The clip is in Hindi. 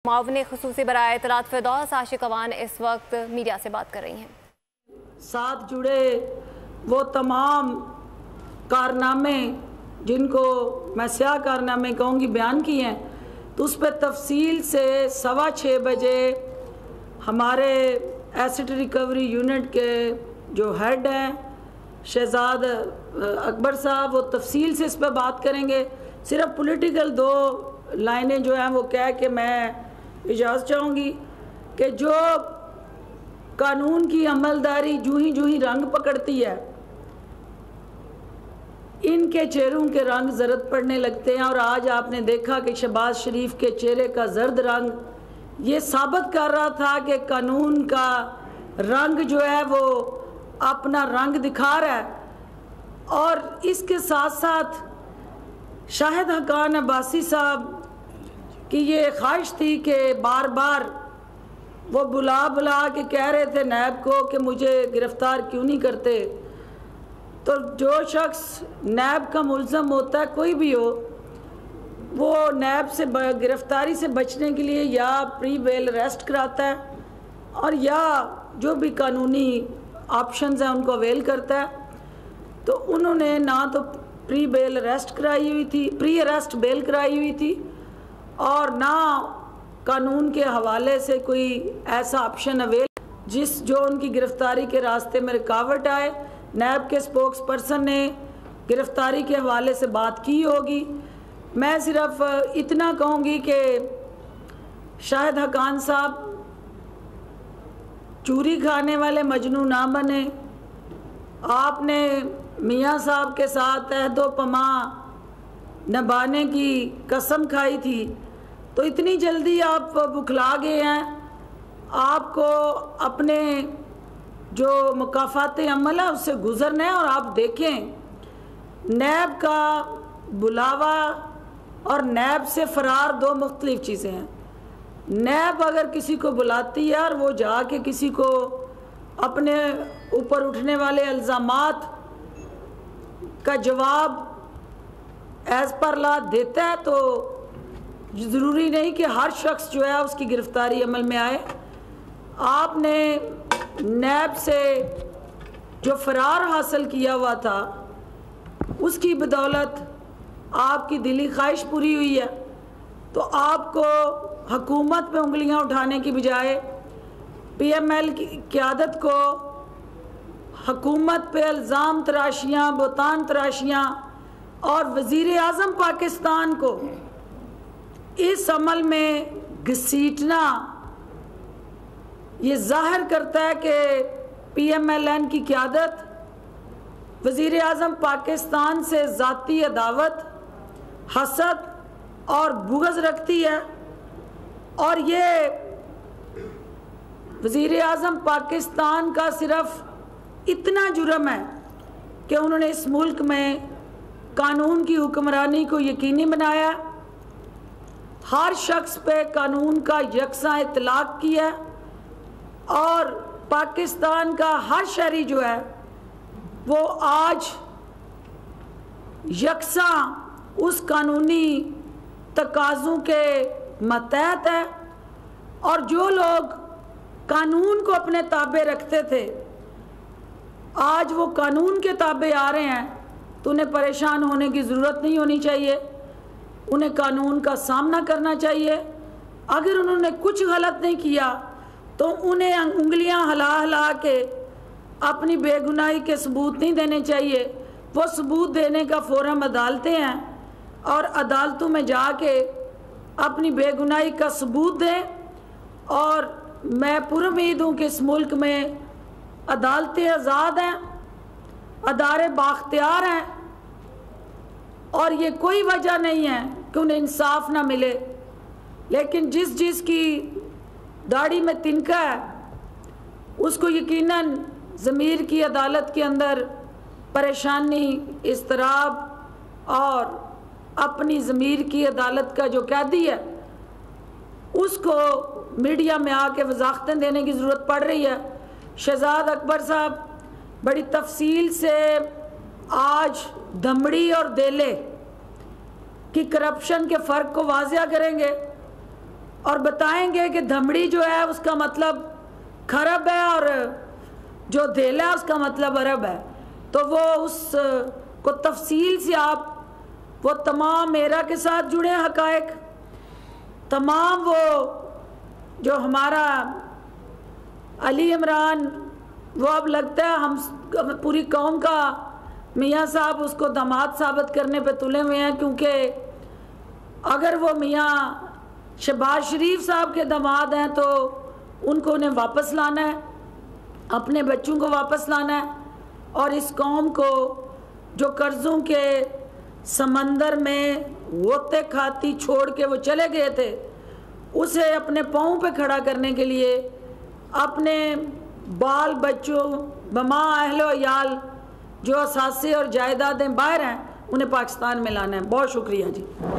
मावने खुसूसी बराए इत्तलात फिरदौस आशिक अवान इस वक्त मीडिया से बात कर रही हैं। साथ जुड़े वो तमाम कारनामे जिनको मैं स्याह कारनामे कहूँगी बयान किए हैं, तो उस पर तफसील से 6:15 बजे हमारे एसिड रिकवरी यूनिट के जो हेड हैं शहजाद अकबर साहब, वो तफसील से इस पर बात करेंगे। सिर्फ पॉलिटिकल 2 लाइनें जो हैं वो कह के मैं इजाज़त चाहूँगी कि जो कानून की अमलदारी जूँ ही रंग पकड़ती है, इनके चेहरों के रंग जर्द पड़ने लगते हैं। और आज आपने देखा कि शहबाज शरीफ के चेहरे का जर्द रंग ये साबित कर रहा था कि कानून का रंग जो है वो अपना रंग दिखा रहा है। और इसके साथ साथ शाहिद हक्कान अब्बासी साहब की ये ख्वाहिश थी कि बार बार वो बुला के कह रहे थे नैब को कि मुझे गिरफ़्तार क्यों नहीं करते। तो जो शख्स नैब का मुल्ज़म होता है, कोई भी हो, वो नैब से गिरफ़्तारी से बचने के लिए या प्री बेल अरेस्ट कराता है और या जो भी कानूनी ऑप्शंस हैं उनको अवेल करता है। तो उन्होंने ना तो प्री बेल अरेस्ट कराई हुई थी, प्री अरेस्ट बेल कराई हुई थी, और ना कानून के हवाले से कोई ऐसा ऑप्शन अवेल जो उनकी गिरफ़्तारी के रास्ते में रुकावट आए। नैब के स्पोक्स पर्सन ने गिरफ़्तारी के हवाले से बात की होगी। मैं सिर्फ इतना कहूँगी कि शाहिद हक्कान साहब चूरी खाने वाले मजनू ना बने। आपने मियाँ साहब के साथ अहदो पमा निभाने की कसम खाई थी, तो इतनी जल्दी आप बुखला गए हैं। आपको अपने जो मुकाफ़ात अमल है उससे गुज़रना है। और आप देखें, नैब का बुलावा और नैब से फ़रार 2 मुख्तलिफ़ चीज़ें हैं। नैब अगर किसी को बुलाती है और वो जाके किसी को अपने ऊपर उठने वाले इल्ज़ामात का जवाब एज़ पर ला देता है, तो ज़रूरी नहीं कि हर शख्स जो है उसकी गिरफ़्तारी अमल में आए। आपने नैब से जो फ़रार हासिल किया हुआ था उसकी बदौलत आपकी दिली ख्वाहिश पूरी हुई है। तो आपको हुकूमत पे उंगलियां उठाने की बजाय PML की क़यादत को हुकूमत पे इल्ज़ाम तराशियाँ, बोतान तराशियाँ और वज़ीर आज़म पाकिस्तान को इस अमल में घसीटना ये ज़ाहिर करता है कि PMLN की क़यादत वज़ीर आज़म पाकिस्तान से ज़ाती अदावत, हसद और बुग़्ज़ रखती है। और ये वज़ीर आज़म पाकिस्तान का सिर्फ इतना जुर्म है कि उन्होंने इस मुल्क में कानून की हुक्मरानी को यकीनी बनाया, हर शख्स पे कानून का यकसा इतलाक़ किया और पाकिस्तान का हर शहरी जो है वो आज यकसा उस कानूनी तकाज़ों के मतहत है। और जो लोग कानून को अपने ताबे रखते थे, आज वो कानून के ताबे आ रहे हैं, तो उन्हें परेशान होने की ज़रूरत नहीं होनी चाहिए। उन्हें कानून का सामना करना चाहिए। अगर उन्होंने कुछ गलत नहीं किया तो उन्हें उंगलियां हिला के अपनी बेगुनाही के सबूत नहीं देने चाहिए। वो सबूत देने का फोरम अदालतें हैं और अदालतों में जाके अपनी बेगुनाही का सबूत दें। और मैं पुरुम्मीद हूँ कि इस मुल्क में अदालतें आज़ाद हैं, अदारे बाख्तियार हैं, और ये कोई वजह नहीं है कि उन्हें इंसाफ ना मिले। लेकिन जिस की दाढ़ी में तिनका है उसको यकीनन ज़मीर की अदालत के अंदर परेशानी, इज़्तिराब और अपनी ज़मीर की अदालत का जो कैदी है उसको मीडिया में आके वज़ाख़तें देने की ज़रूरत पड़ रही है। शहजाद अकबर साहब बड़ी तफसील से आज धमड़ी और देले की करप्शन के फ़र्क को वाज़िया करेंगे। और बताएंगे कि धमड़ी जो है उसका मतलब खरब है और जो धेला है उसका मतलब अरब है। तो वो उस को तफसील से आप वो तमाम मेरा के साथ जुड़े हकायक, तमाम वो जो हमारा अली इमरान, वो अब लगता है हम पूरी कौम का मियाँ साहब उसको दामाद साबित करने पे तुले हुए हैं, क्योंकि अगर वो मियाँ शहबाज शरीफ साहब के दामाद हैं तो उनको उन्हें वापस लाना है, अपने बच्चों को वापस लाना है, और इस कौम को जो कर्ज़ों के समंदर में होते खाती छोड़ के वो चले गए थे, उसे अपने पाँव पे खड़ा करने के लिए अपने बाल बच्चों बमा अहलो याल जो असासे और जायदादें बाहर हैं उन्हें पाकिस्तान में लाना है। बहुत शुक्रिया जी।